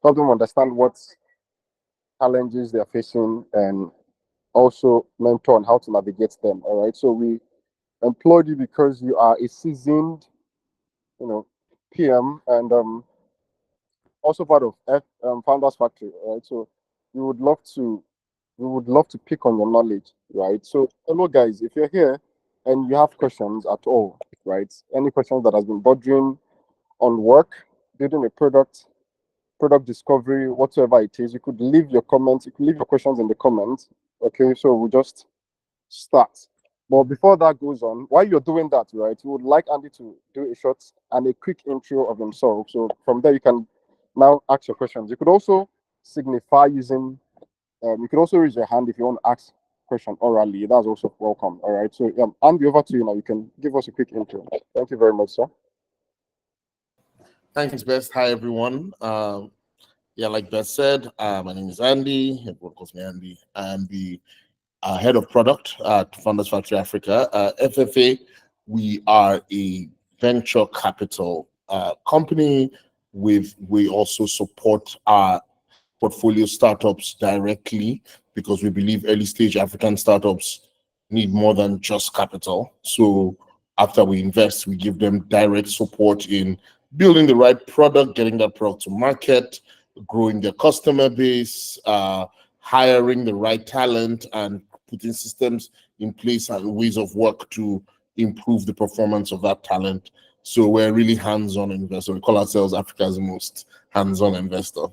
help them understand what challenges they're facing, and also mentor on how to navigate them. All right. So we employed you because you are a seasoned, you know, PM, and also part of Founders Factory. All right. So we would love to pick on your knowledge, right? So hello guys, if you're here and you have questions at all, right? Any questions that has been bothering on work, building a product discovery, whatsoever it is, you could leave your comments, you could leave your questions in the comments. Okay, so we'll just start. But before that goes on, while you're doing that, right, we would like Andy to do a short and a quick intro of himself. So from there, you can now ask your questions. You could also signify using, you could also raise your hand if you want to ask question orally. That's also welcome. All right. So Andy, over to you now. You can give us a quick intro. Thank you very much, sir. Thanks, Best. Hi, everyone. Yeah, like Beth said, my name is Andy. Everyone calls me Andy. I'm the head of product at Founders Factory Africa. FFA, we are a venture capital company. We also support our portfolio startups directly because we believe early stage African startups need more than just capital. So after we invest, we give them direct support in building the right product, getting that product to market, growing their customer base, hiring the right talent, and putting systems in place and ways of work to improve the performance of that talent. So we're really hands-on investor. We call ourselves Africa's most hands-on investor.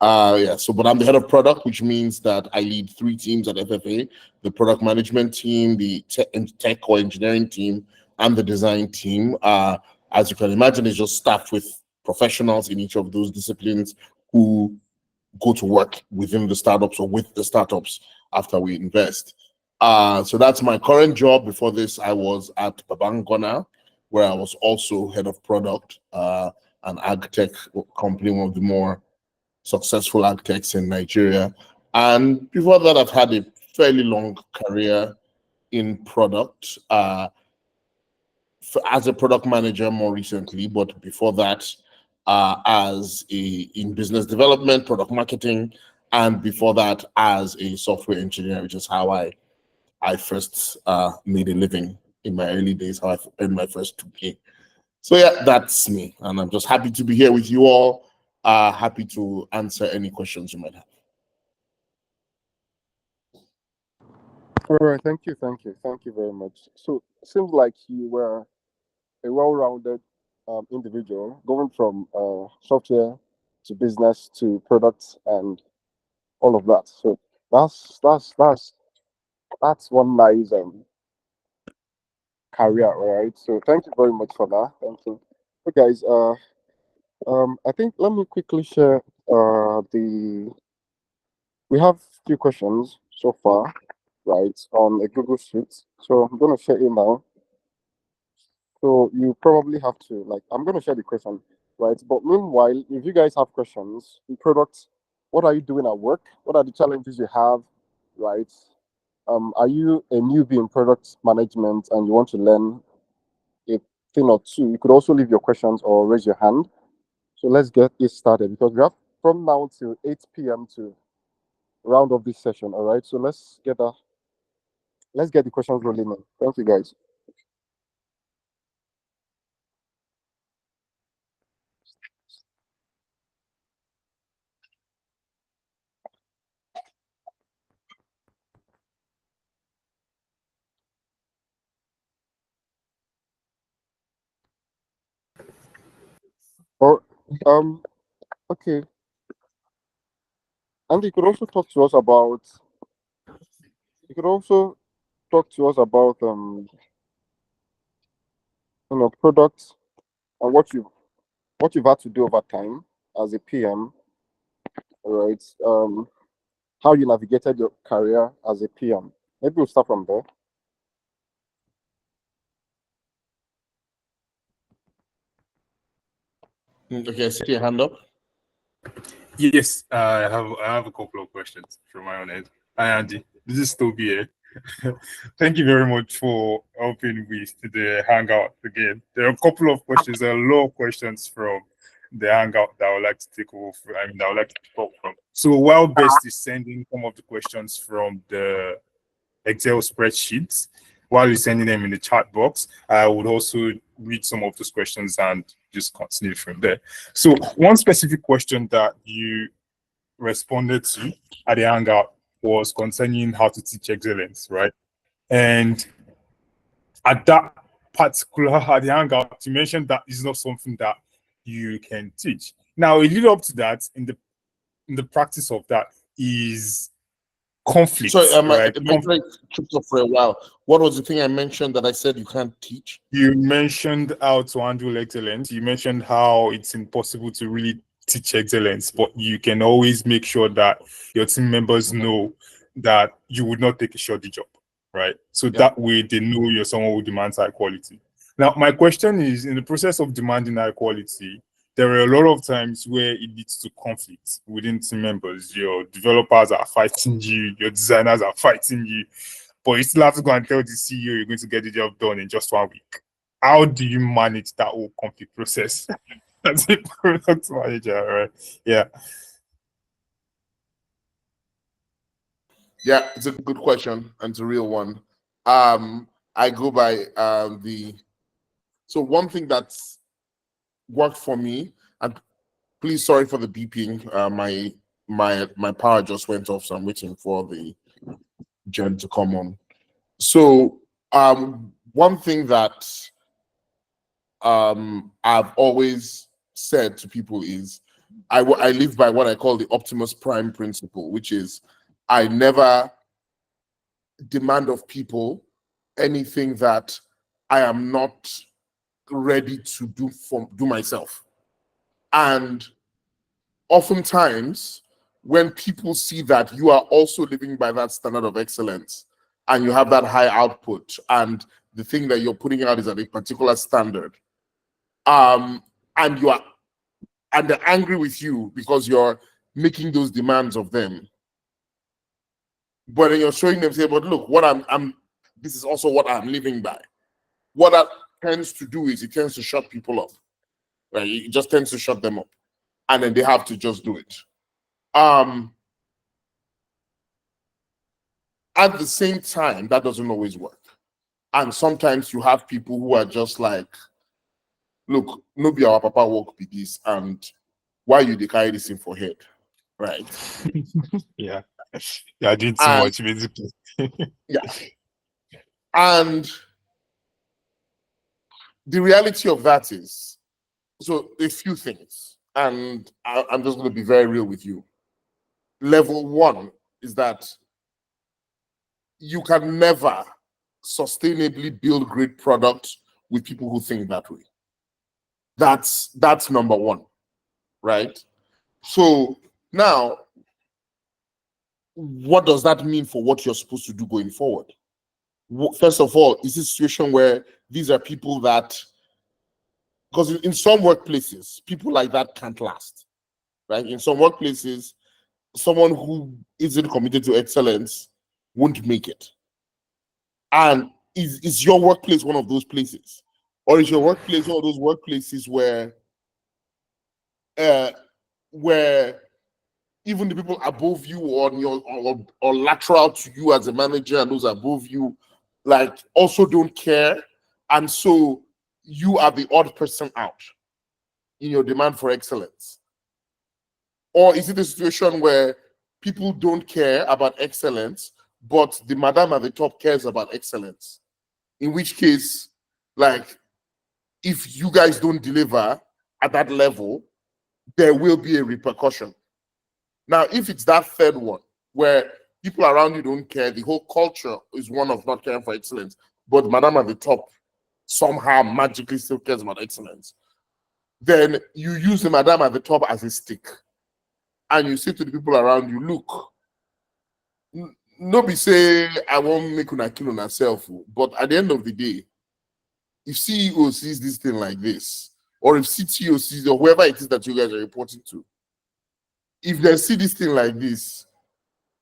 But I'm the head of product, which means that I lead 3 teams at FFA: the product management team, the tech or engineering team, and the design team. As you can imagine, it's just staffed with professionals in each of those disciplines who go to work within the startups or with the startups after we invest. So that's my current job. Before this, I was at Babangona, where I was also head of product, an ag tech company, one of the more successful ag techs in Nigeria. And before that, I've had a fairly long career in product as a product manager more recently, but before that, in business development, product marketing, and before that as a software engineer, which is how I first made a living in my early days, how I earned my first 2K. So yeah, that's me, and I'm just happy to be here with you all. Happy to answer any questions you might have. All right, thank you very much. So it seems like you were a well-rounded individual, going from software to business to products and all of that. So that's one nice career, all right? So thank you very much for that. Thank you. Okay, guys. I think let me quickly share the we have few questions so far, right, on a Google Sheet. So I'm gonna share it now. So you probably have to like I'm gonna share the question, right? But meanwhile, if you guys have questions in products, what are you doing at work? What are the challenges you have, right? Are you a newbie in product management and you want to learn a thing or two? You could also leave your questions or raise your hand. So let's get it started because we have from now till 8 p.m. to round of this session. All right. So let's get the questions rolling in. Thank you guys. Or okay. And you could also talk to us about products and what you've had to do over time as a PM, right? How you navigated your career as a PM. Maybe we'll start from there. Okay, I see your hand up. Yes, I have a couple of questions from my own end. Hi, Andy. This is Toby here. Thank you very much for helping with the hangout again. There are a couple of questions, a lot of questions from the hangout that I would like to take over. That I would like to talk from. So while Best is sending some of the questions from the Excel spreadsheets, while you're sending them in the chat box, I would also read some of those questions and just continue from there. So one specific question that you responded to at the hangout was concerning how to teach excellence, right? And at that particular at the hangout, you mentioned that is not something that you can teach. Now, a lead up to that, in the practice of that is conflict. Sorry, right? I tripped up for a while. What was the thing I mentioned that I said you can't teach? You mentioned how to handle excellence. You mentioned how it's impossible to really teach excellence, but you can always make sure that your team members know that you would not take a shoddy job, right? So that way they know you're someone who demands high quality. Now, my question is, in the process of demanding high quality, there are a lot of times where it leads to conflict within team members. Your developers are fighting you, your designers are fighting you, but you still have to go and tell the CEO you're going to get the job done in just 1 week. How do you manage that whole conflict process as a product manager, right? Yeah. Yeah, it's a good question and it's a real one. I go by so one thing that's worked for me, and please sorry for the beeping. My power just went off, so I'm waiting for the gen to come on. So one thing that I've always said to people is I live by what I call the Optimus Prime principle, which is I never demand of people anything that I am not ready to do myself. And oftentimes, when people see that you are also living by that standard of excellence and you have that high output and the thing that you're putting out is at a particular standard, and they're angry with you because you're making those demands of them. But then you're showing them, say, but look, what this is also what I'm living by. What that tends to do is it tends to shut people up. Right? It just tends to shut them up. And then they have to just do it. At the same time, that doesn't always work. And sometimes you have people who are just like, look, no be our papa work be this, and why you dey carry this in for head, right? Yeah, doing too much basically. Yeah, and the reality of that is, so a few things, and I'm just going to be very real with you. Level one is that you can never sustainably build great products with people who think that way. That's number one, right? So now, what does that mean for what you're supposed to do going forward? First of all, is this a situation where these are people that, because in some workplaces, people like that can't last, right? In some workplaces, someone who isn't committed to excellence won't make it. And is your workplace one of those places? Or is your workplace one of those workplaces where even the people above you or lateral to you as a manager and those above you, like, also don't care, and so you are the odd person out in your demand for excellence? Or is it a situation where people don't care about excellence, but the madam at the top cares about excellence? In which case, like, if you guys don't deliver at that level, there will be a repercussion. Now, if it's that third one, where people around you don't care, the whole culture is one of not caring for excellence, but madam at the top somehow magically still cares about excellence, then you use the madam at the top as a stick. And you say to the people around you, look, nobody say, I won't make una kill on herself. But at the end of the day, if CEO sees this thing like this, or if CTO sees, or whoever it is that you guys are reporting to, if they see this thing like this,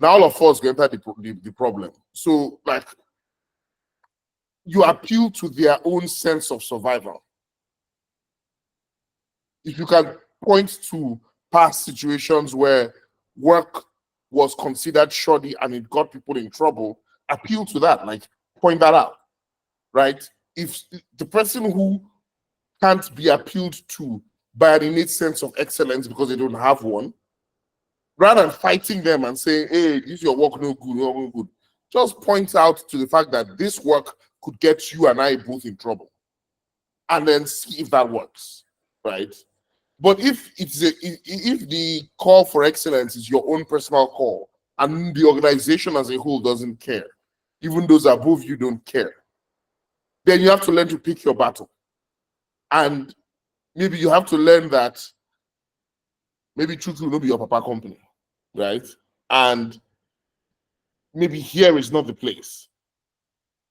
now all of us going to enter the problem. So, like, you appeal to their own sense of survival. If you can point to past situations where work was considered shoddy and it got people in trouble, appeal to that, like point that out, right? If the person who can't be appealed to by an innate sense of excellence because they don't have one, rather than fighting them and saying, hey, this your work no good, no good, just point out to the fact that this work could get you and I both in trouble. And then see if that works, right? But if if the call for excellence is your own personal call and the organization as a whole doesn't care, even those above you don't care, then you have to learn to pick your battle. And maybe you have to learn that maybe truth will not be your papa company, right? And maybe here is not the place.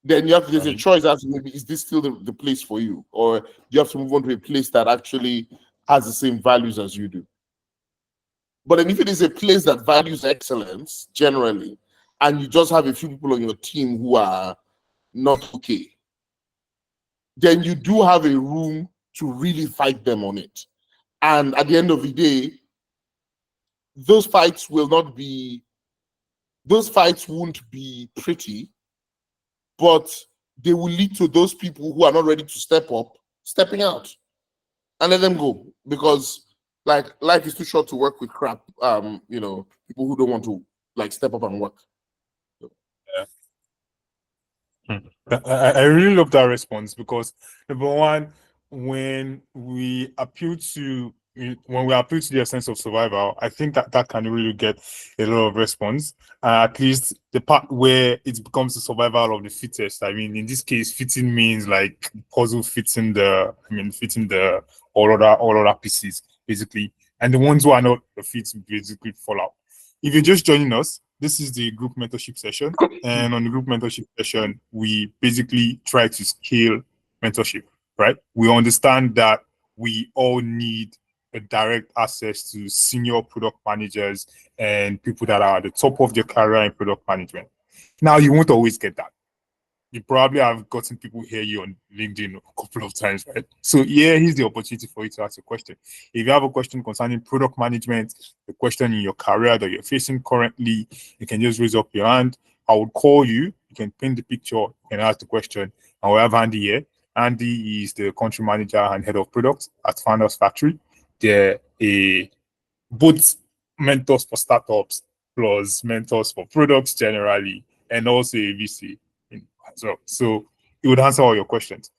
Then you have to, there's a choice as to maybe is this still the place for you? Or you have to move on to a place that actually has the same values as you do. But then if it is a place that values excellence generally, and you just have a few people on your team who are not okay, then you do have a room to really fight them on it. And at the end of the day, those fights won't be pretty, but they will lead to those people who are not ready to step up, stepping out and let them go. Because like life is too short to work with crap, people who don't want to like step up and work. Yeah. I really love that response because number one, when we appeal to their sense of survival, I think that can really get a lot of response. At least the part where it becomes the survival of the fittest. I mean, in this case, fitting means like puzzle fitting the all other pieces basically, and the ones who are not the fit basically fall out. If you're just joining us, this is the group mentorship session, and on the group mentorship session, we basically try to scale mentorship. Right? We understand that we all need a direct access to senior product managers and people that are at the top of their career in product management. Now, you won't always get that. You probably have gotten people hear you on LinkedIn a couple of times, right? So yeah, here's the opportunity for you to ask a question. If you have a question concerning product management, the question in your career that you're facing currently, you can just raise up your hand. I will call you. You can pin the picture, you can ask the question, and we'll have Andy here. Andy is the country manager and head of product at Founders Factory. They're both mentors for startups plus mentors for products generally, and also a VC. So it would answer all your questions.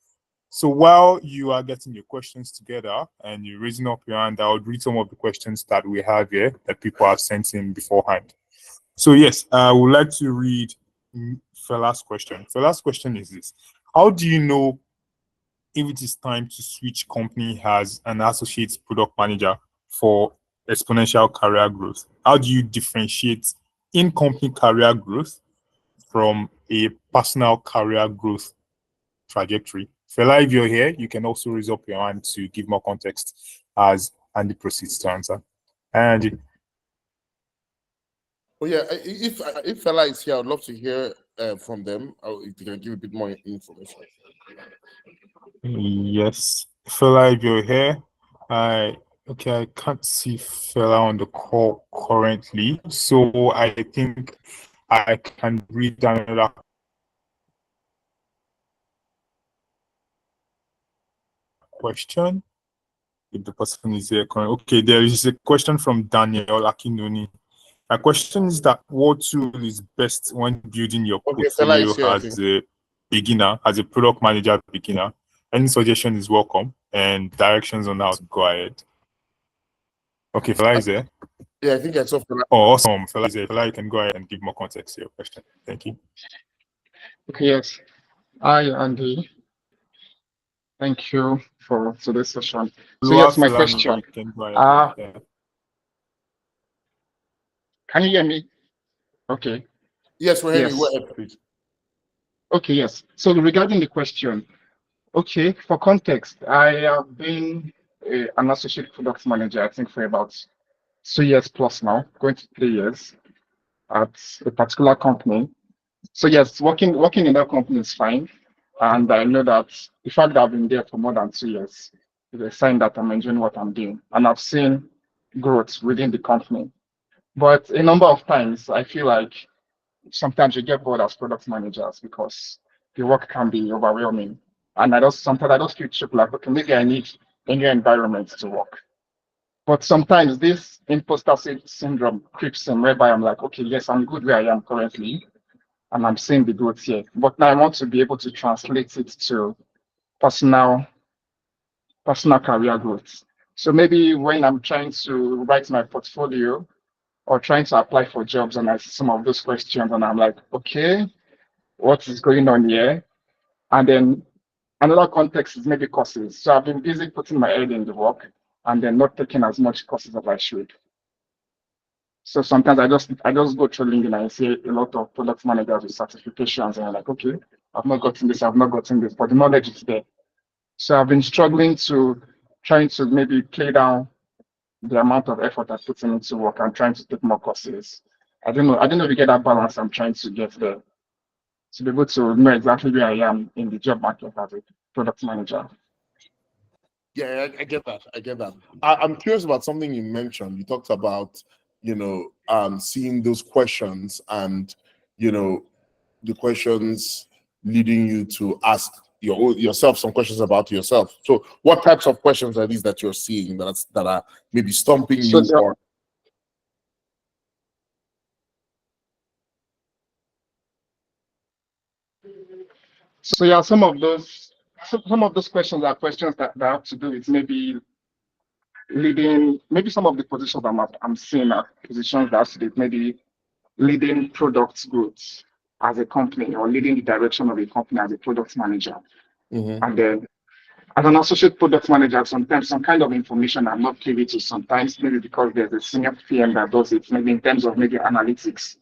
So while you are getting your questions together and you're raising up your hand, I would read some of the questions that we have here that people have sent in beforehand. So yes, I would like to read Fela's question. Fela's question is this: how do you know if it is time to switch company as an associate product manager for exponential career growth? How do you differentiate in-company career growth from a personal career growth trajectory? Fela, if you're here, you can also raise up your hand to give more context as Andy proceeds to answer. Andy. Oh yeah, if Fela is here, I'd love to hear from them. If they can give a bit more information. Yes, Fela, if you're here, I can't see Fela on the call currently, so I think I can read another question. If the person is here, okay, there is a question from Daniel Akinoni. My question is that what tool is best when building your portfolio as a beginner, as a product manager beginner? Any suggestion is welcome, and directions on how to go ahead. Okay, Fela is there. Yeah, I think I saw Fela. Oh, awesome. Fela is there. Fela, you can go ahead and give more context to your question. Thank you. Okay, yes. Hi, Andy. Thank you for today's session. So yes, my question. Can you hear me? Okay. Yes, we're hearing you. Go ahead, please. Okay, yes. So regarding the question, okay, for context, I have been an associate product manager, I think, for about 2 years plus now, going to 3 years at a particular company. So yes, working in that company is fine. And I know that the fact that I've been there for more than 2 years It's a sign that I'm enjoying what I'm doing. And I've seen growth within the company. But a number of times, I feel like sometimes you get bored as product managers because the work can be overwhelming. And sometimes I just feel cheap, like, okay, maybe I need a new environment to work. But sometimes this syndrome creeps in whereby I'm like, okay, yes, I'm good where I am currently, and I'm seeing the growth here. But now I want to be able to translate it to personal personal career growth. So maybe when I'm trying to write my portfolio or trying to apply for jobs and I see some of those questions and I'm like, okay, what is going on here? And then another context is maybe courses. So I've been busy putting my head in the work and then not taking as much courses as I should. So sometimes I just go through LinkedIn and I see a lot of product managers with certifications and I'm like, okay, I've not gotten this, but the knowledge is there. So I've been struggling to trying to maybe play down the amount of effort I put into work and trying to take more courses. I don't know if you get that balance I'm trying to get there to be able to know exactly where I am in the job market as a product manager. Yeah, I get that. I get that. I'm curious about something you mentioned. You talked about, seeing those questions and, the questions leading you to ask yourself some questions about yourself. So what types of questions are these that you're seeing that are maybe stumping So you or so yeah, some of those questions are questions that have to do with maybe leading, maybe some of the positions I'm seeing are positions that have to do with maybe leading product growth as a company or leading the direction of a company as a product manager. Mhm. And then as an associate product manager, sometimes some kind of information I'm not privy to sometimes, maybe because there's a senior PM that does it, maybe in terms of maybe analytics,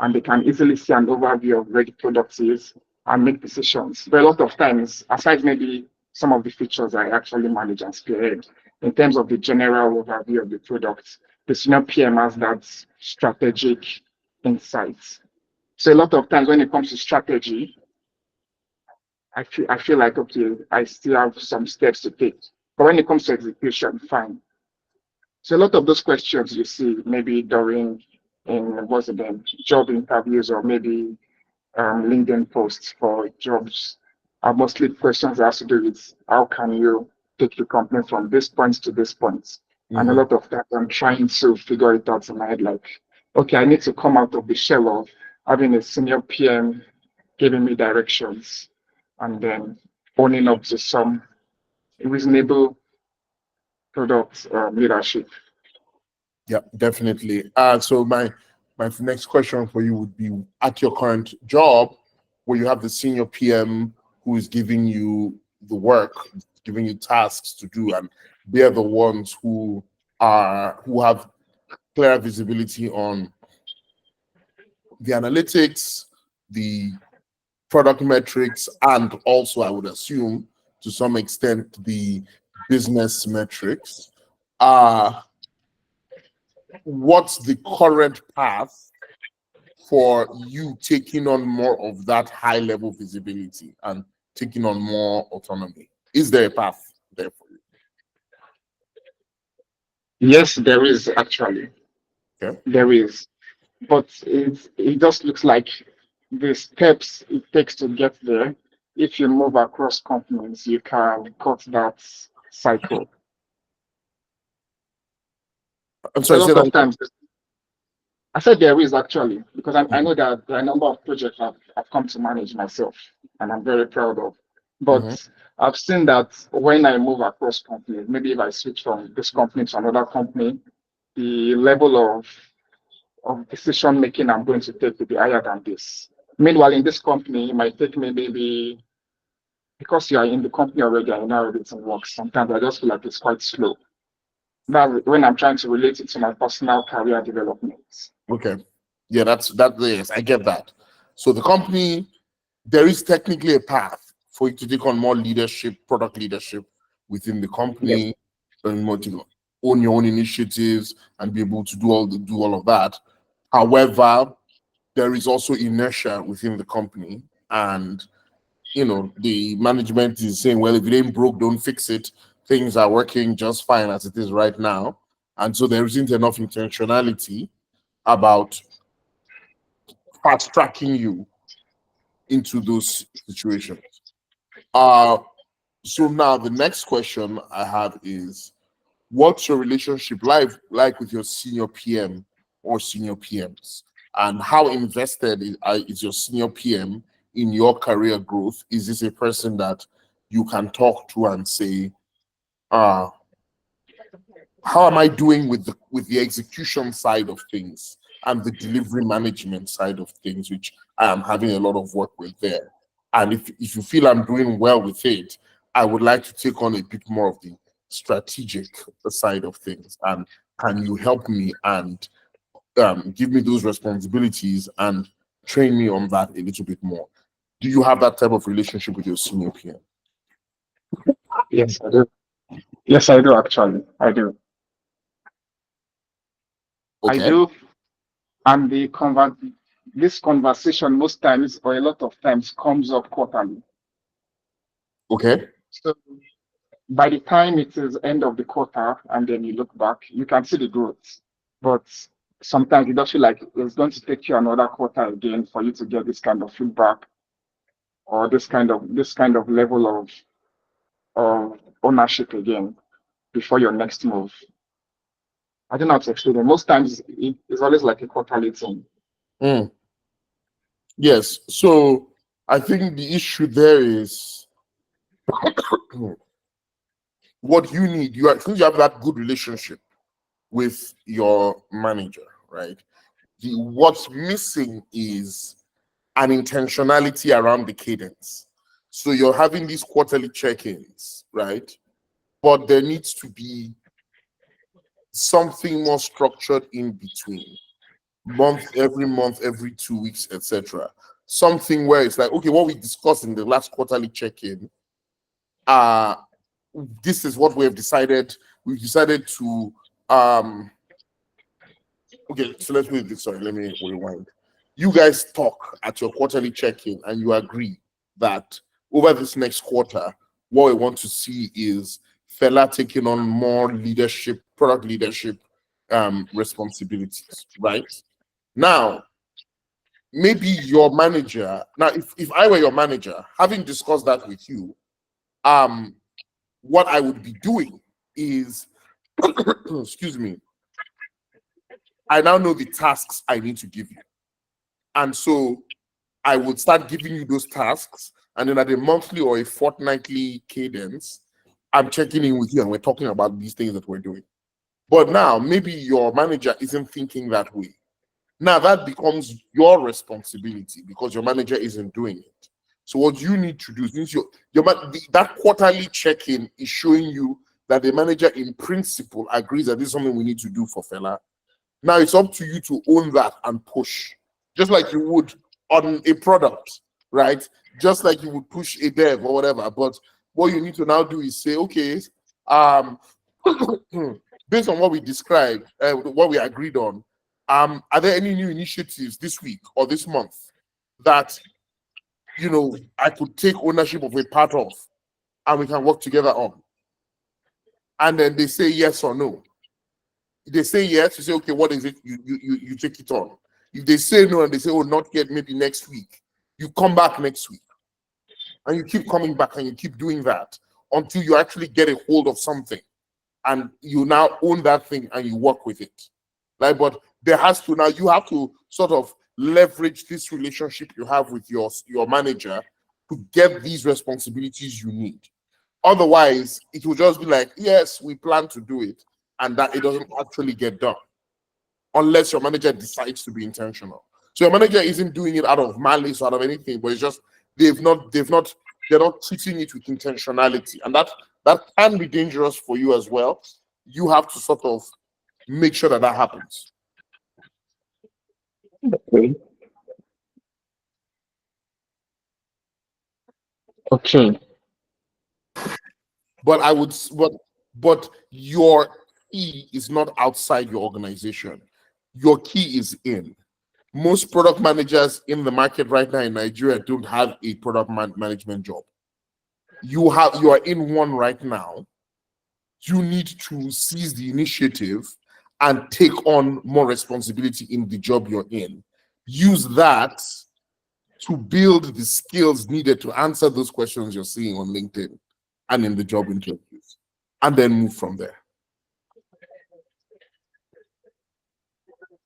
and they can easily see an overview of where the product is and make decisions. But a lot of times, aside maybe some of the features I actually manage and spearhead, in terms of the general overview of the product, the senior PM has that strategic insights. So a lot of times when it comes to strategy, I feel like okay, I still have some steps to take. But when it comes to execution, fine. So a lot of those questions you see maybe during in what's it then job interviews or maybe LinkedIn posts for jobs are mostly questions that have to do with how can you take your company from this point to this point. And a Mhm. lot of that I'm trying to figure it out in my head, like, okay, I need to come out of the shell of having a senior PM giving me directions and then owning up to some reasonable product leadership. Yeah, definitely. So my next question for you would be: at your current job, where you have the senior PM who is giving you the work, giving you tasks to do, and they're the ones who have clear visibility on the analytics, the product metrics, and also, I would assume, to some extent, the business metrics. What's the current path for you taking on more of that high level visibility and taking on more autonomy? Is there a path there for you? Yes, there is actually. Okay. There is. But it just looks like the steps it takes to get there. If you move across companies, you can cut that cycle. I'm So a sorry, say lot that of again. times, I said there is actually, because I Mhm, know that there are a number of projects I've come to manage myself, and I'm very proud of. mhm. But I've seen that when I move across companies, maybe if I switch from this company to another company, the level of decision making I'm going to take will be higher than this. Meanwhile, in this company, it might take me maybe because you are in the company already and you know how everything works. Sometimes I just feel like it's quite slow. That's when I'm trying to relate it to my personal career development. Okay. Yeah, yes, I get that. So the company, there is technically a path for you to take on more leadership, product leadership within the Yes. company, and more to own your own initiatives and be able to do all of that. However, there is also inertia within the company, and the management is saying, well, if it ain't broke, don't fix it. things are working just fine as it is right now, and so there isn't enough intentionality about fast tracking you into those situations. So now the next question I have is, what's your relationship like with your senior PM or senior PMs? And how invested is your senior PM in your career growth? Is this a person that you can talk to and say, how am I doing with the execution side of things and the delivery management side of things, which I am having a lot of work with there? And if you feel I'm doing well with it, I would like to take on a bit more of the strategic side of things. And can you help me and give me those responsibilities and train me on that a little bit more? Do you have that type of relationship with your senior PM? Yes, I do. Yes, I do actually. I do. I Okay. do. And this conversation most times or a lot of times comes up quarterly. Okay. So by the time it is end of the quarter and then you look back, you can see the growth. But sometimes it does feel like it's going to take you another quarter again for you to get this kind of feedback or this kind of level of ownership again before your next move. I don't know how to explain it. Most times it's always like a quarterly thing. Mm. Yes. So I think the issue there is what you need. Since you have that good relationship with your manager, right? What's missing is an intentionality around the cadence. So you're having these quarterly check-ins, right? But there needs to be something more structured in between. Every month, every 2 weeks, etc. Something where it's like, okay, what we discussed in the last quarterly check-in, this is what we have decided. We've decided to okay, so let's put it this, sorry, let me rewind. You guys talk at your quarterly check-in and you agree that over this next quarter, what we want to see is Fela taking on more leadership, product leadership responsibilities, right? Now, maybe your manager, now if I were your manager, having discussed that with you, what I would be doing is, excuse me, I now know the tasks I need to give you. And so I would start giving you those tasks. And then at a monthly or a fortnightly cadence, I'm checking in with you and we're talking about these things that we're doing. But now maybe your manager isn't thinking that way. Now that becomes your responsibility because your manager isn't doing it. So what you need to do, since that quarterly check-in is showing you that the manager in principle agrees that this is something we need to do for Fela. Now it's up to you to own that and push, just like you would on a product, right? Just like you would push a dev or whatever. But what you need to now do is say, okay, based on what we described, what we agreed on, are there any new initiatives this week or this month that I could take ownership of a part of and we can work together on? And then they say yes or no. If they say yes, you say, okay, what is it? You take it on. If they say no and they say, oh, not yet, maybe next week, you come back next week. And you keep coming back and you keep doing that until you actually get a hold of something. And you now own that thing and you work with it. Like, but you have to sort of leverage this relationship you have with your manager to get these responsibilities you need. Otherwise, it will just be like, yes, we plan to do it, and that it doesn't actually get done unless your manager decides to be intentional. So your manager isn't doing it out of malice or out of anything, but it's just they're not treating it with intentionality, and that can be dangerous for you as well. You have to sort of make sure that happens. Okay. But your key is not outside your organization. Your key is in. Most product managers in the market right now in Nigeria don't have a product management job. You are in one right now, you need to seize the initiative and take on more responsibility in the job you're in. Use that to build the skills needed to answer those questions you're seeing on LinkedIn and in the job interviews, and then move from there.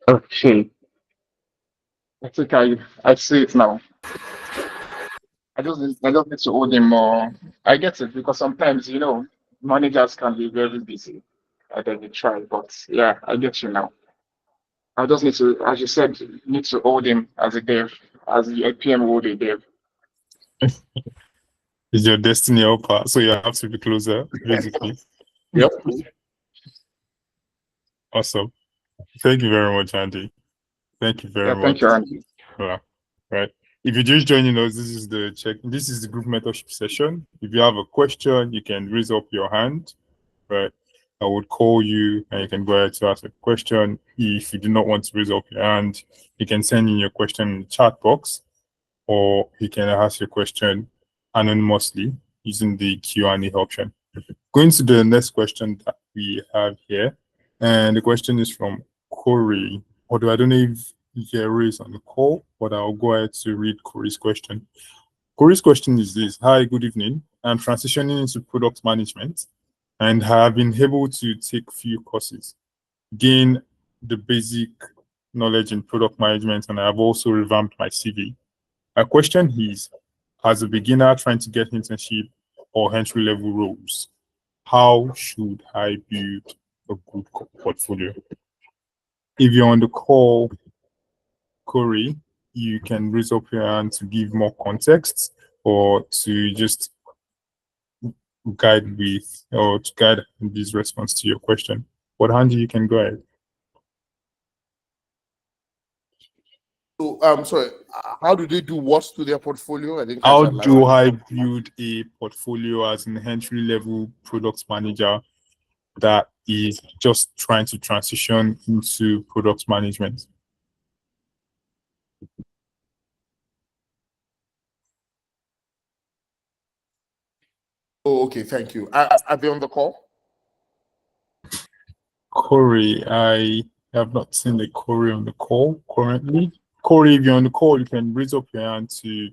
Okay. I think I see it now. I just need to hold him more. I get it because sometimes managers can be very busy and then they try, but yeah, I get you now. I just need to, as you said, need to hold him as a dev, as a PM hold a dev. Is your destiny helper, so you have to be closer, basically. Yep. Awesome. Thank you very much, Andy. Thank you very Yeah, much. thank you, Andy. Yeah. Right. If you're just joining us, this is the group mentorship session. If you have a question, you can raise up your hand. Right. I would call you and you can go ahead to ask a question. If you do not want to raise up your hand, you can send in your question in the chat box, or you can ask your question anonymously using the Q&A option. Going to the next question that we have here, and the question is from Corey. Although I don't know if Jerry is on the call, but I'll go ahead to read Corey's question. Corey's question is this: Hi, good evening. I'm transitioning into product management and have been able to take few courses, gain the basic knowledge in product management, and I have also revamped my CV. My question is, as a beginner trying to get internship or entry level roles, how should I build a good portfolio? If you're on the call, Corey, you can raise up your hand to give more context or to just guide this response to your question. But Andy, you can go ahead. So, sorry, how do they do what to their portfolio? I think. How do I build a portfolio as an entry level product manager that is just trying to transition into product management? Oh, okay, thank you. Are they on the call? Corey, I have not seen the Corey on the call currently. Corey, if you're on the call, you can raise up your hand to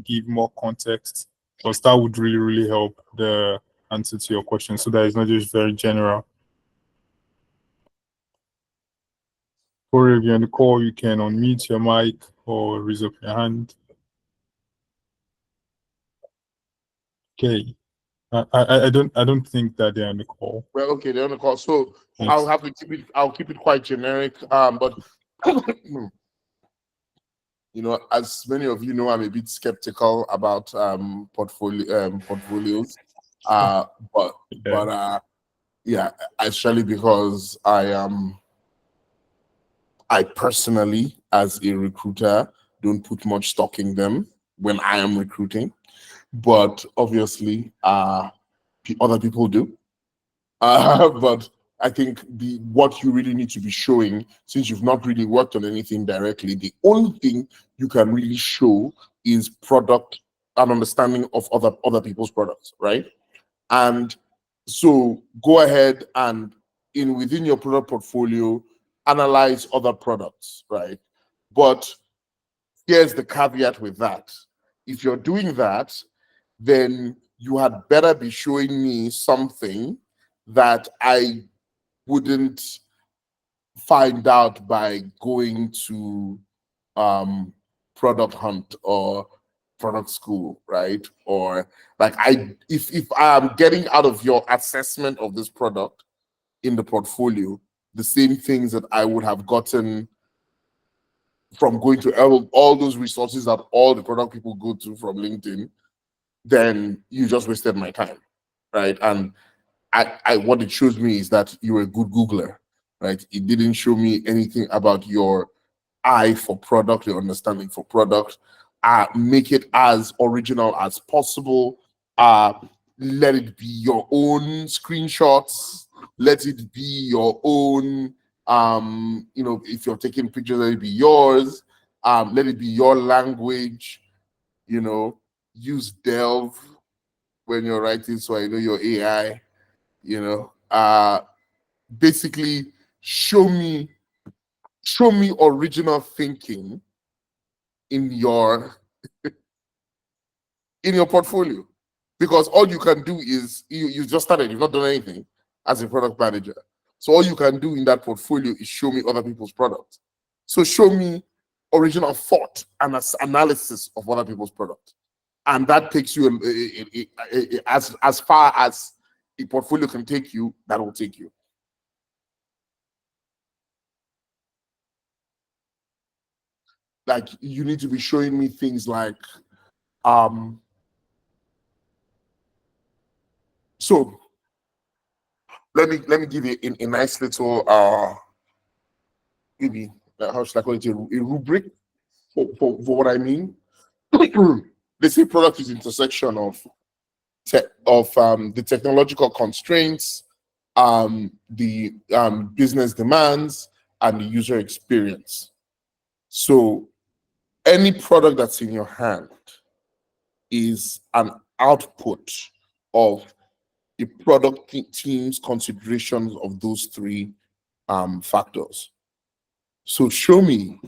give more context, because that would really, really help the answer to your question, so that it's not just very general. Corey, if you're on the call, you can unmute your mic or raise up your hand. Okay. I don't think that they're on the call. Well, okay, they're on the call. So Yes. I'll keep it quite generic. But as many of you know, I'm a bit skeptical about portfolios. Yeah, actually, because I personally, as a recruiter, don't put much stock in them when I am recruiting. But obviously, other people do. But I think what you really need to be showing, since you've not really worked on anything directly, the only thing you can really show is product and understanding of other people's products, right? And so go ahead and within your product portfolio, analyze other products, right? But here's the caveat with that. If you're doing that, then you had better be showing me something that I wouldn't find out by going to product hunt or product school, right? Or like if I am getting out of your assessment of this product in the portfolio the same things that I would have gotten from going to all those resources that all the product people go to from LinkedIn, then you just wasted my time, right? And I what it shows me is that you're a good Googler, right? It didn't show me anything about your eye for product, your understanding for product. Make it as original as possible. Let it be your own screenshots. Let it be your own. If you're taking pictures, let it be yours. Let it be your language. Use Delve when you're writing, so I know your AI. You know, basically show me original thinking in your portfolio, because all you can do is you just started, you've not done anything as a product manager. So all you can do in that portfolio is show me other people's products. So show me original thought and analysis of other people's products, and that takes you as far as a portfolio can take you. That will take you. Like, you need to be showing me things like so let me give you a nice little maybe how should I call it, a rubric for what I mean. They say product is intersection of the technological constraints, the business demands, and the user experience. So any product that's in your hand is an output of the product team's considerations of those three factors. So show me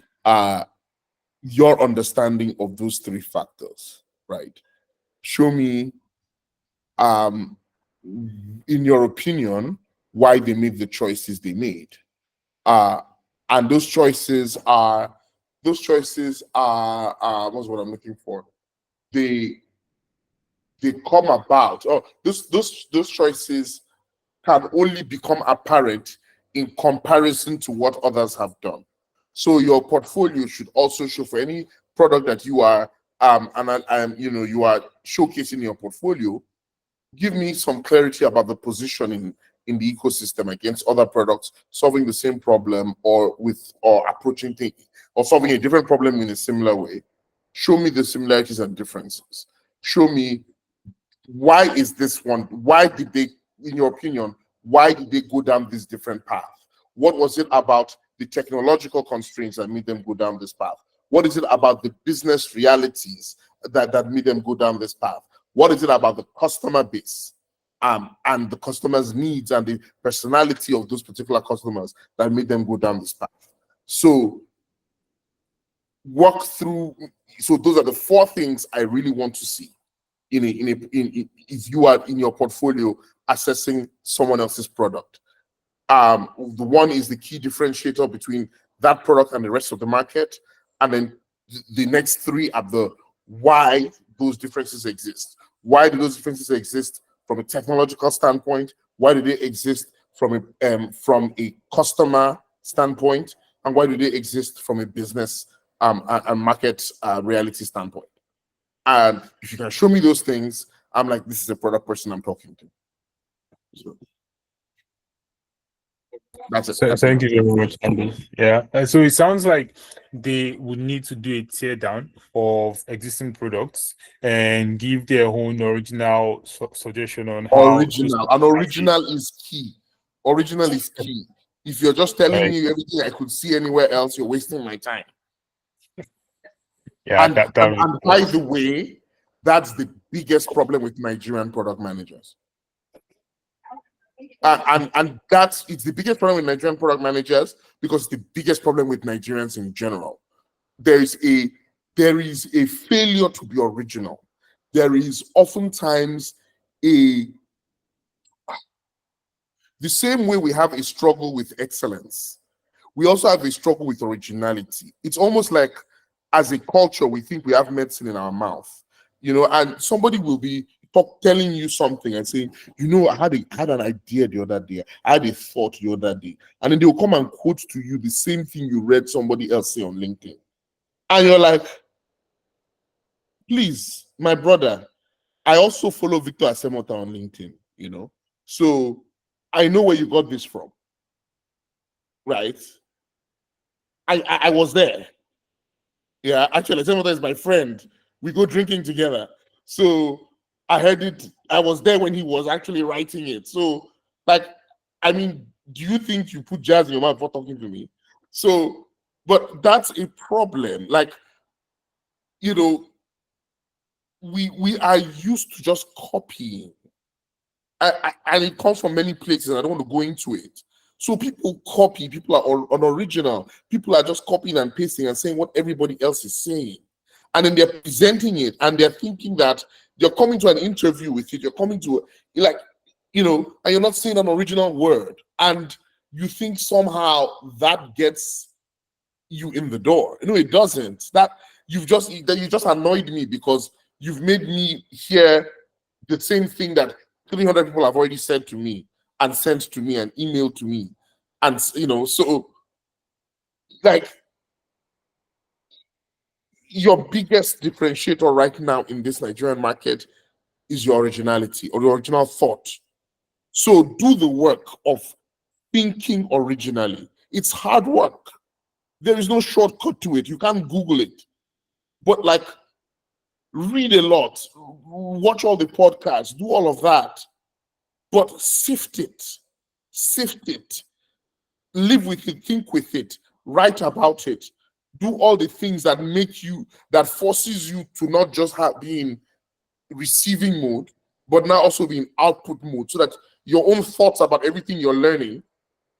your understanding of those three factors, right? Show me, in your opinion, why they made the choices they made. And those choices are what's what I'm looking for. They come about. Oh, those choices can only become apparent in comparison to what others have done. So your portfolio should also show, for any product that you are you are showcasing your portfolio, give me some clarity about the positioning in the ecosystem against other products solving the same problem, or approaching things, or solving a different problem in a similar way. Show me the similarities and differences. Show me, why is this one, why did they, in your opinion, why did they go down this different path? What was it about the technological constraints that made them go down this path? What is it about the business realities that made them go down this path? What is it about the customer base and the customer's needs and the personality of those particular customers that made them go down this path? So walk through. So those are the four things I really want to see if you are in your portfolio assessing someone else's product. The one is the key differentiator between that product and the rest of the market, and then the next three are the why those differences exist. Why do those differences exist from a technological standpoint? Why do they exist from a customer standpoint? And why do they exist from a business and market reality standpoint? And if you can show me those things, I'm like, this is a product person I'm talking to. So that's it. So thank you very much, Andy. Yeah. So it sounds like they would need to do a tear down of existing products and give their own original suggestion on how Original. And original is key. Original is key. If you're just telling me everything I could see anywhere else, you're wasting my time. Yeah. And by the way, that's the biggest problem with Nigerian product managers. And it's the biggest problem with Nigerian product managers, because it's the biggest problem with Nigerians in general. There is a failure to be original. There is oftentimes the same way we have a struggle with excellence, we also have a struggle with originality. It's almost like, as a culture, we think we have medicine in our mouth, and somebody will be telling you something and saying, I had an idea the other day, I had a thought the other day, and then they will come and quote to you the same thing you read somebody else say on LinkedIn. And you're like, please, my brother, I also follow Victor Asemota on LinkedIn, so I know where you got this from, right? I was there. Yeah, actually, Asemota is my friend. We go drinking together. So I heard it. I was there when he was actually writing it. So, do you think you put jazz in your mouth for talking to me? So, but that's a problem. We are used to just copying. and it comes from many places, and I don't want to go into it. So people copy, people are unoriginal, people are just copying and pasting and saying what everybody else is saying. And then they're presenting it and they're thinking that you're coming to an interview with it, you're coming to, like, and you're not saying an original word. And you think somehow that gets you in the door. No, it doesn't. You just annoyed me because you've made me hear the same thing that 300 people have already said to me and sent to me and emailed to me. And, so, like, your biggest differentiator right now in this Nigerian market is your originality or your original thought. So do the work of thinking originally. It's hard work. There is no shortcut to it. You can't Google it. But, like, read a lot, watch all the podcasts, do all of that. But sift it, live with it, think with it, write about it, do all the things that forces you to not just be in receiving mode, but now also be in output mode, so that your own thoughts about everything you're learning,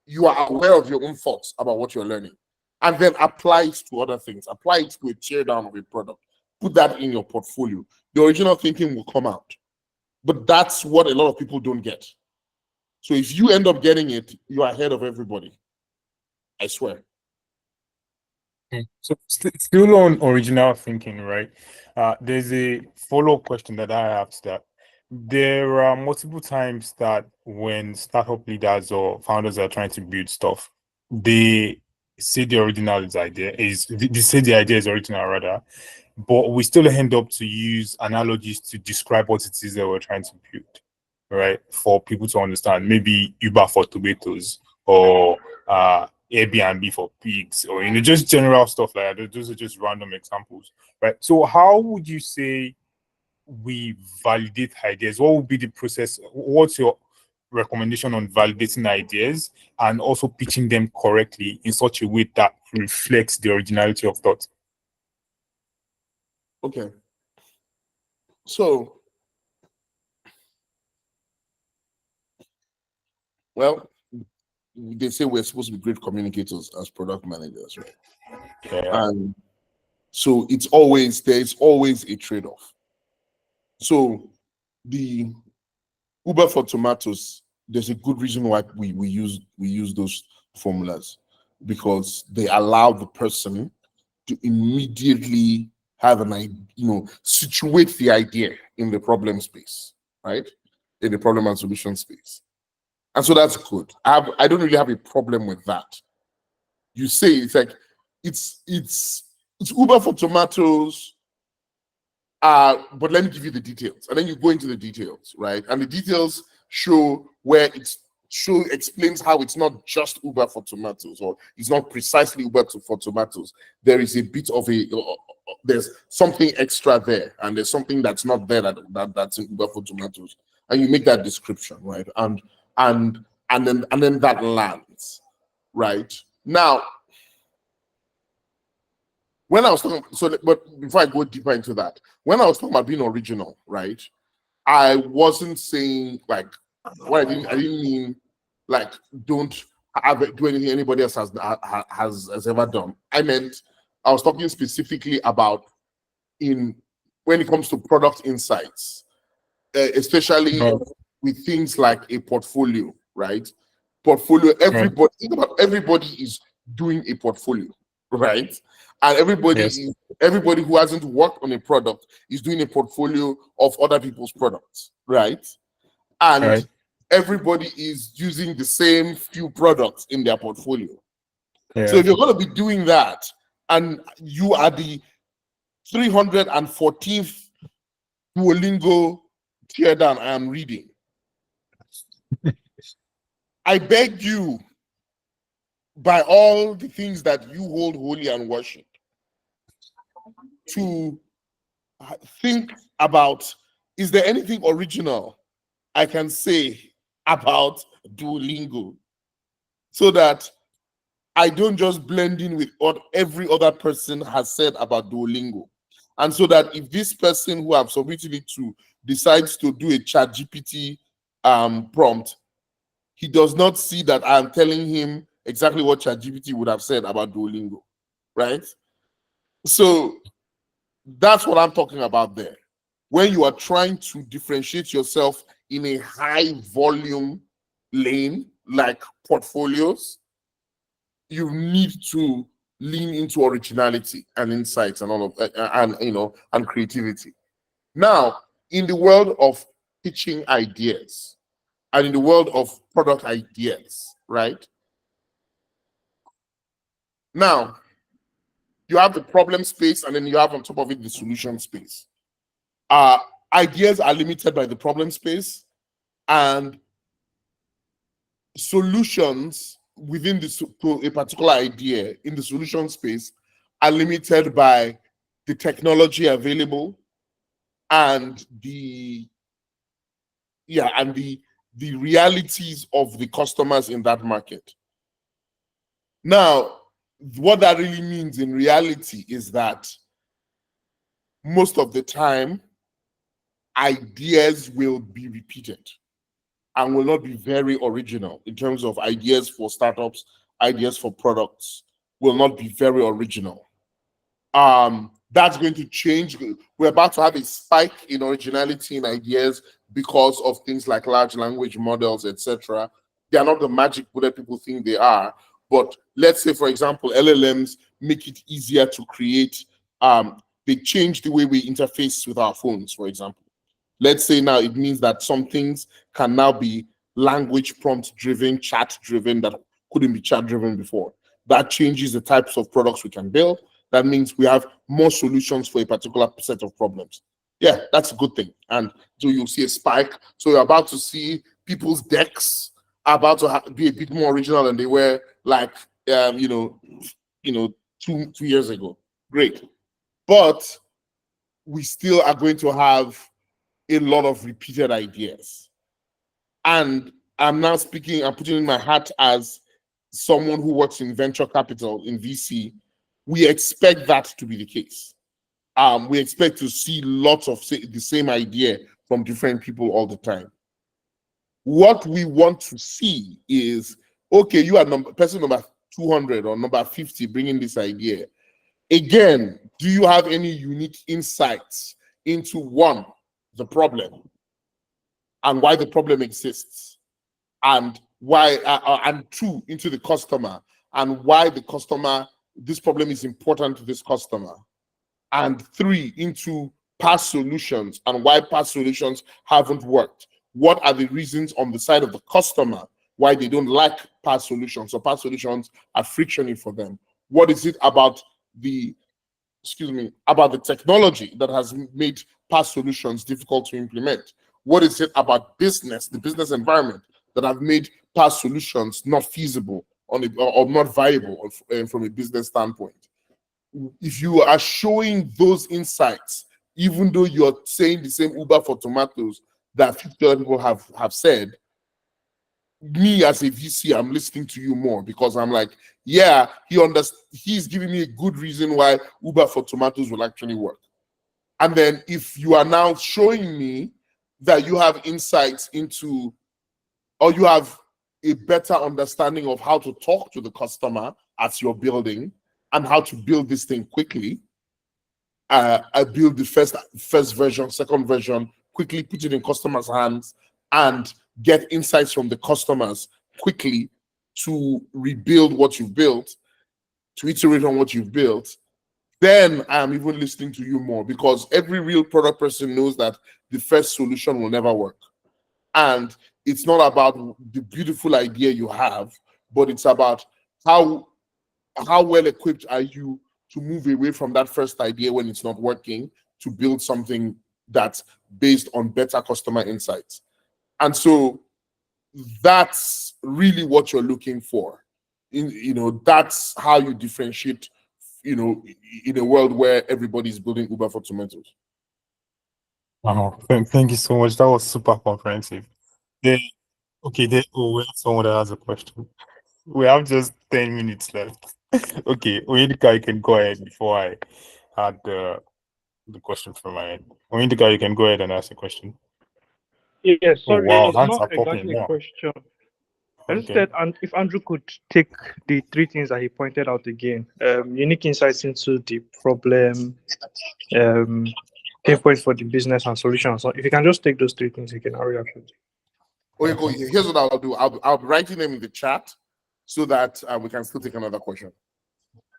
you are aware of your own thoughts about what you're learning, and then apply it to other things, apply it to a tear down of a product, put that in your portfolio. The original thinking will come out. But that's what a lot of people don't get. So if you end up getting it, you are ahead of everybody. I swear. So still on original thinking, right? There's a follow-up question that I have to that. There are multiple times that when startup leaders or founders are trying to build stuff, they say the idea is original rather, but we still end up to use analogies to describe what it is that we're trying to build, right? For people to understand, maybe Uber for tomatoes or Airbnb for pigs, or just general stuff like that. Those are just random examples, right? So how would you say we validate ideas? What would be the process? What's your recommendation on validating ideas and also pitching them correctly in such a way that reflects the originality of thought? Okay. So, well, they say we're supposed to be great communicators as product managers, right? Yeah. And so there's always a trade-off. So the Uber for tomatoes, there's a good reason why we use those formulas, because they allow the person to immediately have an idea, situate the idea in the problem space, right? In the problem and solution space. And so that's good. I don't really have a problem with that. You say it's like it's Uber for tomatoes, but let me give you the details, and then you go into the details, right? And the details show where explains how it's not just Uber for tomatoes, or it's not precisely Uber for tomatoes. There is a bit of there's something extra there, and there's something that's not there that's in Uber for tomatoes, and you make that description, right? And then that lands, right? Now, when I was talking, but before I go deeper into that, when I was talking about being original, right? I wasn't saying like what I didn't mean like don't do anything anybody else has ever done. I meant I was talking specifically about when it comes to product insights, especially with things like a portfolio, right? Portfolio, everybody is doing a portfolio, right? And everybody who hasn't worked on a product is doing a portfolio of other people's products, right? And everybody is using the same few products in their portfolio. Yeah. So if you're going to be doing that, and you are the 314th Duolingo tear down I am reading, I beg you, by all the things that you hold holy and worship, to think about, is there anything original I can say about Duolingo, so that I don't just blend in with what every other person has said about Duolingo. And so that if this person who I've submitted it to decides to do a chat GPT prompt, he does not see that I'm telling him exactly what ChatGPT would have said about Duolingo, right? So that's what I'm talking about there. When you are trying to differentiate yourself in a high volume lane like portfolios, you need to lean into originality and insights and all of and creativity. Now, in the world of pitching ideas and in the world of product ideas, right? Now, you have the problem space and then you have on top of it the solution space. Ideas are limited by the problem space, and solutions within a particular idea in the solution space are limited by the technology available and the realities of the customers in that market. Now, what that really means in reality is that most of the time, ideas will be repeated and will not be very original in terms of ideas for startups, ideas for products will not be very original. That's going to change. We're about to have a spike in originality in ideas because of things like large language models, etc. They are not the magic bullet people think they are. But let's say, for example, LLMs make it easier to create. They change the way we interface with our phones, for example. Let's say now it means that some things can now be language prompt driven, chat driven, that couldn't be chat driven before. That changes the types of products we can build. That means we have more solutions for a particular set of problems. Yeah, that's a good thing. And so you'll see a spike. So you're about to see people's decks are about to be a bit more original than they were like, 2 years ago. Great. But we still are going to have a lot of repeated ideas. And I'm now speaking, I'm putting in my hat as someone who works in venture capital in VC. We expect that to be the case. We expect to see lots of the same idea from different people all the time. What we want to see is, okay, you are person number 200 or number 50 bringing this idea. Again, do you have any unique insights into one, the problem, and why the problem exists, and why, and two, into the customer, and why this problem is important to this customer, and three, into past solutions and why past solutions haven't worked. What are the reasons on the side of the customer why they don't like past solutions, or past solutions are frictional for them? What is it about the technology that has made past solutions difficult to implement? What is it about the business environment that have made past solutions not feasible or not viable from a business standpoint? If you are showing those insights, even though you're saying the same Uber for tomatoes that 50 other people have said, me as a VC, I'm listening to you more, because I'm like, yeah, he's giving me a good reason why Uber for tomatoes will actually work. And then if you are now showing me that you have insights into, or you have a better understanding of how to talk to the customer as you're building and how to build this thing quickly, I build the first version, second version, quickly put it in customers' hands and get insights from the customers quickly to rebuild what you've built, to iterate on what you've built, then I'm even listening to you more, because every real product person knows that the first solution will never work. And it's not about the beautiful idea you have, but it's about how well equipped are you to move away from that first idea when it's not working, to build something that's based on better customer insights. And so that's really what you're looking for. That's how you differentiate, in a world where everybody's building Uber for tomatoes. Wow, thank you so much. That was super comprehensive. We have someone that has a question. We have just 10 minutes left. Okay, Oyedika, you can go ahead before I add the question from my end. Oyedika, you can go ahead and ask a question. Yeah, Oh sorry, wow, it's hands not are popping. exactly a Wow. question. I just Okay. said, and if Andrew could take the three things that he pointed out again, unique insights into the problem, pinpoint for the business and solutions. So if you can just take those three things again, I'll react. Okay, cool. Here's what I'll do. I'll be writing them in the chat so that we can still take another question.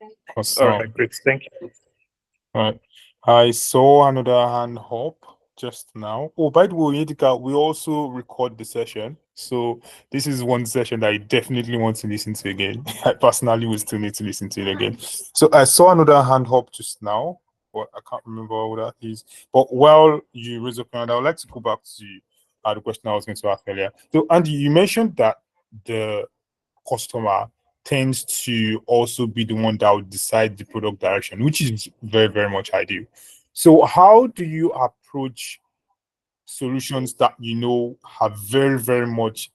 All Awesome. right, great. Thank you. All right. I saw another hand up just now. Oh, by the way, Indika, we also record the session. So this is one session that I definitely want to listen to again. I personally will still need to listen to it again. So I saw another hand up just now, but I can't remember what that is. But while you raise up your hand, I would like to go back to the question I was going to ask earlier. So Andy, you mentioned that the customer tends to also be the one that would decide the product direction, which is very, very much ideal. So how do you approach solutions that you know are very, very much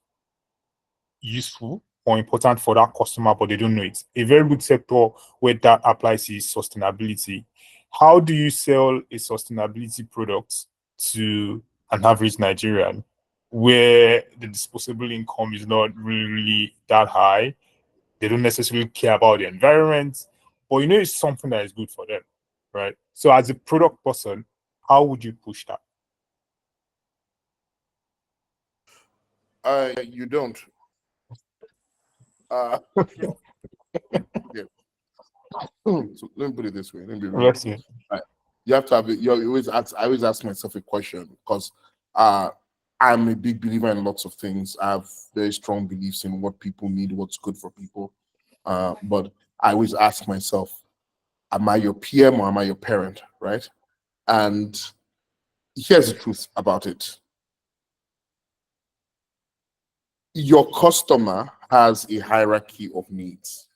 useful or important for that customer, but they don't know it? A very good sector where that applies is sustainability. How do you sell a sustainability product to an average Nigerian where the disposable income is not really that high? They don't necessarily care about the environment, but you know it's something that is good for them, right? So as a product person, how would you push that? You don't. Yeah. So let me put it this way. Let me be real. Let's see. You have to have it. You always ask. I always ask myself a question because I'm a big believer in lots of things. I have very strong beliefs in what people need, what's good for people. But I always ask myself, am I your PM or am I your parent, right? And here's the truth about it. Your customer has a hierarchy of needs.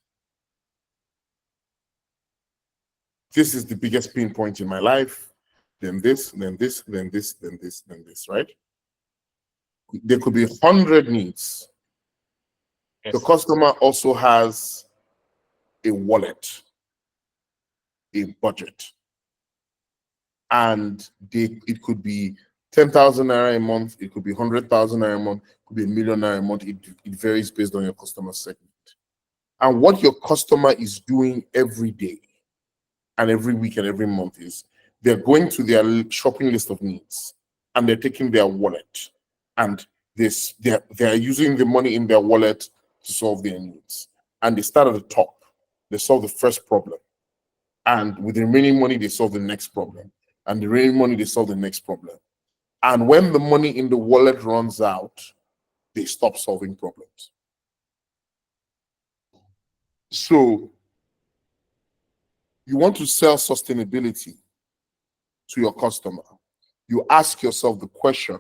This is the biggest pain point in my life, then this, then this, then this, then this, then this, right? There could be 100 needs. Yes. The customer also has a wallet, a budget, and it could be 10,000 naira a month, it could be 100,000 naira a month, it could be 1,000,000 naira a month. It varies based on your customer segment. And what your customer is doing every day and every week and every month is they're going to their shopping list of needs and they're taking their wallet and they're using the money in their wallet to solve their needs. And they start at the top. They solve the first problem. And with the remaining money, they solve the next problem. And the remaining money, they solve the next problem. And when the money in the wallet runs out, they stop solving problems. So you want to sell sustainability to your customer. You ask yourself the question,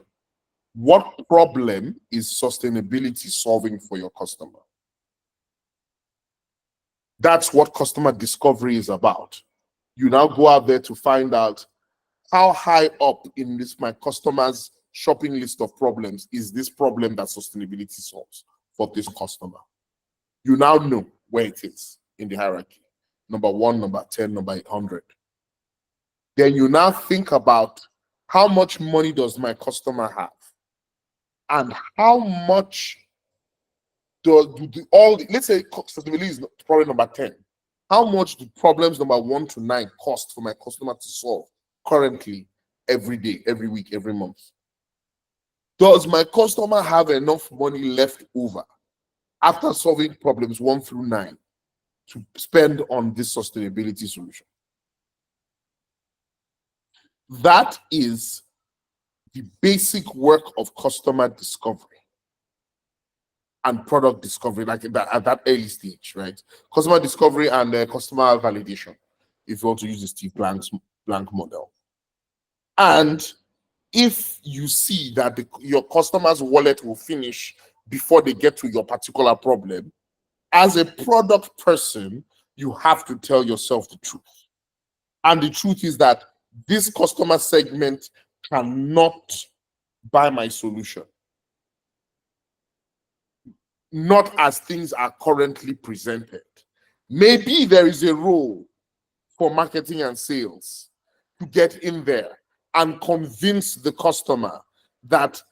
what problem is sustainability solving for your customer? That's what customer discovery is about. You now go out there to find out how high up in this my customer's shopping list of problems is this problem that sustainability solves for this customer. You now know where it is in the hierarchy. Number 1, number 10, number 800. Then you now think about how much money does my customer have? And how let's say sustainability is problem number 10. How much do problems number 1 to 9 cost for my customer to solve currently, every day, every week, every month? Does my customer have enough money left over after solving problems 1 through 9 to spend on this sustainability solution? That is the basic work of customer discovery and product discovery, like that at that early stage, right? Customer discovery and customer validation, if you want to use the Steve Blank model. And if you see that your customer's wallet will finish before they get to your particular problem, as a product person, you have to tell yourself the truth. And the truth is that this customer segment cannot buy my solution. Not as things are currently presented. Maybe there is a role for marketing and sales to get in there and convince the customer that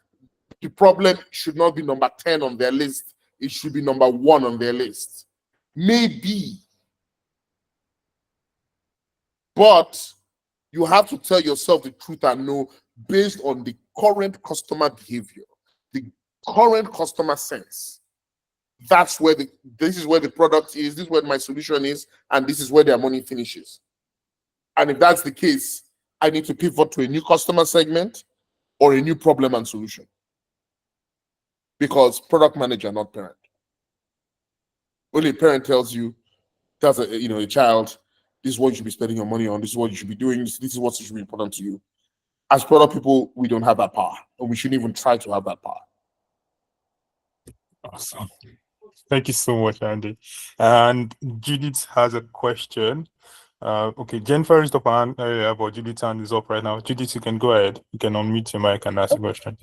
the problem should not be number 10 on their list. It should be number 1 on their list. Maybe. But you have to tell yourself the truth and know, based on the current customer behavior, the current customer sense. This is where the product is, this is where my solution is, and this is where their money finishes. And if that's the case, I need to pivot to a new customer segment or a new problem and solution. Because product manager, not parent. Only a parent tells you, tells a child, this is what you should be spending your money on, this is what you should be doing, this is what should be important to you. As product people, we don't have that power, and we shouldn't even try to have that power. Awesome. Thank you so much, Andy. And Judith has a question. Okay, Jennifer is up on earlier, but Judith's hand is up right now. Judith, you can go ahead. You can unmute your mic and ask a question.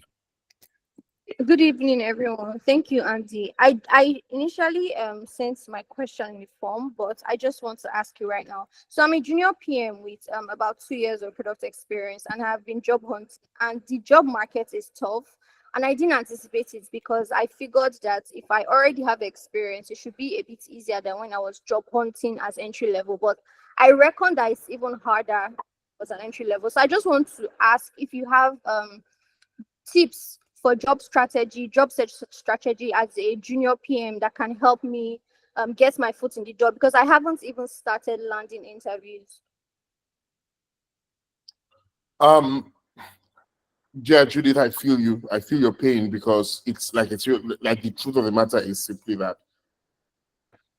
Good evening, everyone. Thank you, Andy. I initially sent my question in the form, but I just want to ask you right now. So I'm a junior PM with about 2 years of product experience, and have been job hunting, and the job market is tough. And I didn't anticipate it because I figured that if I already have experience, it should be a bit easier than when I was job hunting as entry level. But I reckon that it's even harder as an entry level. So I just want to ask if you have tips for job search strategy as a junior PM that can help me get my foot in the door, because I haven't even started landing interviews. Yeah, Judith, I feel you. I feel your pain, because it's like the truth of the matter is simply that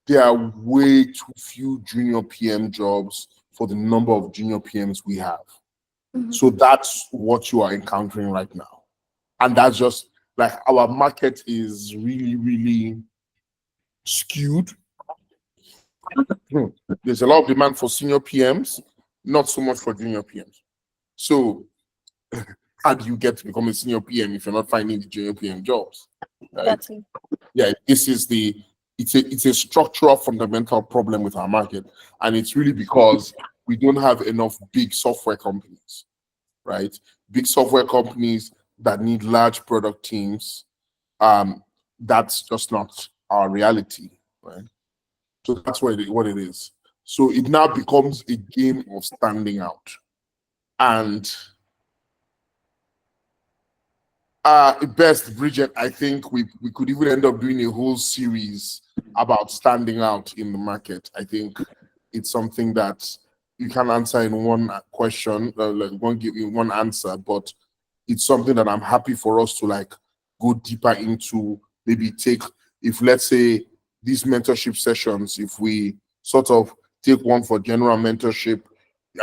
there are way too few junior PM jobs for the number of junior PMs we have. Mm-hmm. So that's what you are encountering right now. And that's just like, our market is really, really skewed. There's a lot of demand for senior PMs, not so much for junior PMs. So how do you get to become a senior PM if you're not finding the junior PM jobs? Right? That's it. Yeah, it's a structural, fundamental problem with our market. And it's really because we don't have enough big software companies, right? Big software companies that need large product teams. That's just not our reality, right? So that's what it is. So it now becomes a game of standing out. And best, Bridget, I think we could even end up doing a whole series about standing out in the market. I think it's something that you can answer in one question, one answer, but it's something that I'm happy for us to like go deeper into. Maybe if let's say these mentorship sessions, if we sort of take one for general mentorship,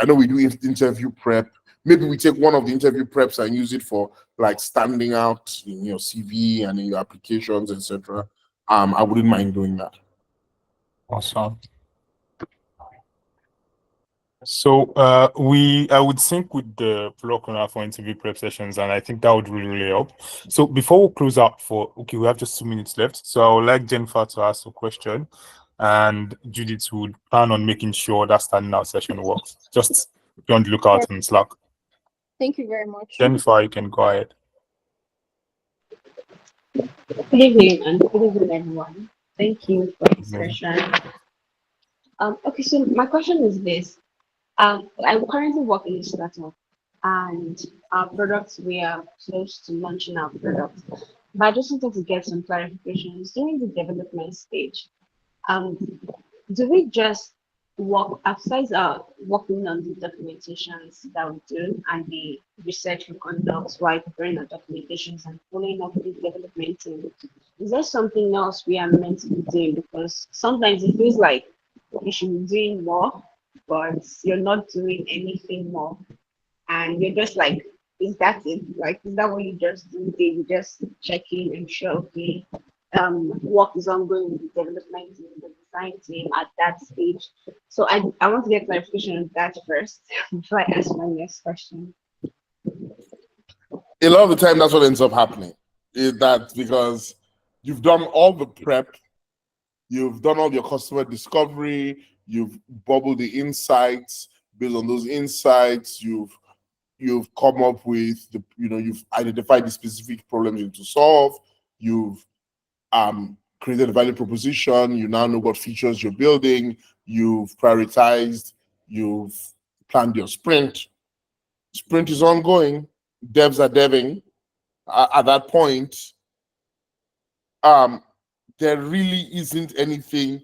I know we do interview prep. Maybe we take one of the interview preps and use it for like standing out in your CV and in your applications, etc. I wouldn't mind doing that. Awesome. So I would sync with the block runner for interview prep sessions, and I think that would really help. So before we close out we have just 2 minutes left. So I would like Jennifer to ask a question, and Judith would plan on making sure that standing out session works. Just be on the lookout on Slack. Thank you very much. Jennifer, you can go ahead. Good evening, and good evening, everyone. Thank you for this session. Okay, so my question is this. I currently work in a startup, and our products, we are close to launching our product. But I just wanted to get some clarifications during the development stage. Do we just work outside working on the documentations that we do and the research we conduct while preparing our documentations and following up with the development team? Is there something else we are meant to be doing? Because sometimes it feels like you should be doing more, but you're not doing anything more, and you're just like, is that it? Like, is that what you just do? You just check in and show, okay, work is ongoing with the development team, the design team at that stage. So I want to get clarification on that first before I ask my next question. A lot of the time, that's what ends up happening. Is that because you've done all the prep, you've done all your customer discovery, you've bubbled the insights. Based on those insights, you've you've come up with you've identified the specific problems you need to solve. You've created a value proposition. You now know what features you're building. You've prioritized. You've planned your sprint. Sprint is ongoing. Devs are deving. At that point, there really isn't anything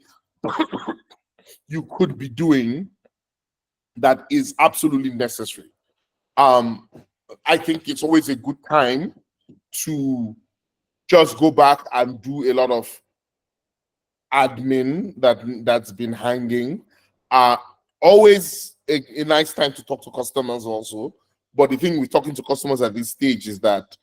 you could be doing that is absolutely necessary. I think it's always a good time to just go back and do a lot of admin that's been hanging. Always a nice time to talk to customers also. But the thing with talking to customers at this stage is that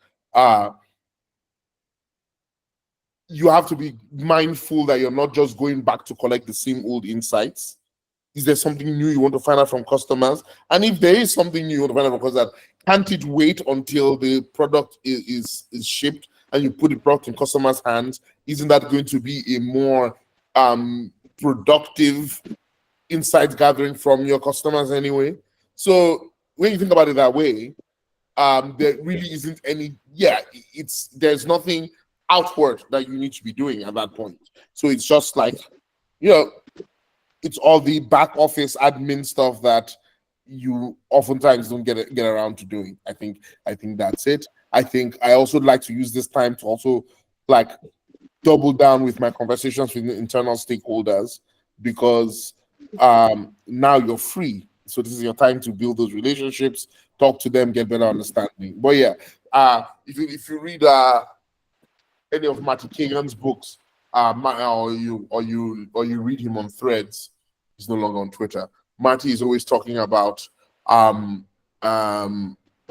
you have to be mindful that you're not just going back to collect the same old insights. Is there something new you want to find out from customers? And if there is something new you want to find out from customers, can't it wait until the product is shipped and you put the product in customers' hands? Isn't that going to be a more productive insight gathering from your customers anyway? So when you think about it that way, there really isn't any, there's nothing outward that you need to be doing at that point. So it's just like, it's all the back office admin stuff that you oftentimes don't get around to doing. I think that's it. I think I also like to use this time to also like double down with my conversations with the internal stakeholders, because now you're free. So this is your time to build those relationships, talk to them, get better understanding. But yeah, if you read any of Marty Kagan's books, or you read him on Threads, he's no longer on Twitter. Marty is always talking about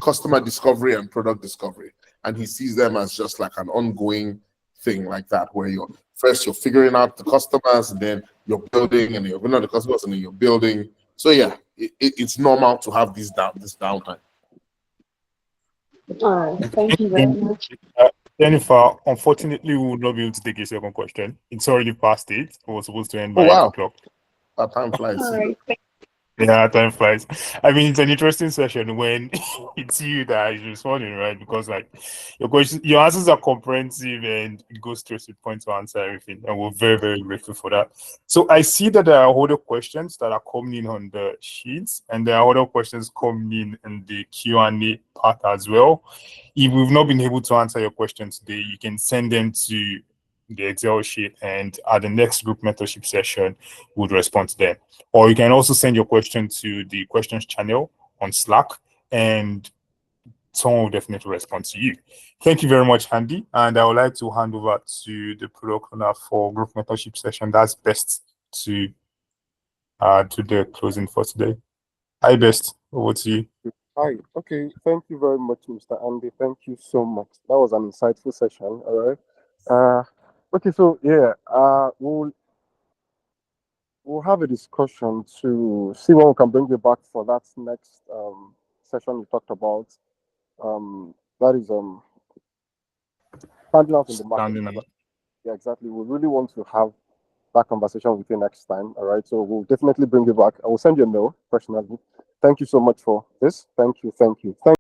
customer discovery and product discovery, and he sees them as just like an ongoing thing like that, where you're figuring out the customers, and then you're building, and you're building out the customers, and then you're building. So yeah, it's normal to have this downtime. All right. Thank you very much. Jennifer, unfortunately, we will not be able to take a second question. It's already past 8. We were supposed to end by 8 o'clock. That time flies. All right. Yeah, time flies. I mean, it's an interesting session when it's you that is responding, right? Because like your answers are comprehensive and it goes straight to the point to answer everything. And we're very, very grateful for that. So I see that there are other questions that are coming in on the sheets, and there are other questions coming in the Q&A part as well. If we've not been able to answer your questions today, you can send them to the Excel sheet, and at the next group mentorship session, we'll respond to them. Or you can also send your question to the questions channel on Slack, and someone will definitely respond to you. Thank you very much, Andy. And I would like to hand over to the product owner for group mentorship session. That's best to do the closing for today. Hi, Best. Over to you. Hi. Okay. Thank you very much, Mr. Andy. Thank you so much. That was an insightful session. All right. Okay. So yeah, we'll have a discussion to see when we can bring you back for that next session we talked about. That is standing out in the market. Yeah, exactly. We really want to have that conversation with you next time. All right. So we'll definitely bring you back. I will send you a mail personally. Thank you so much for this. Thank you.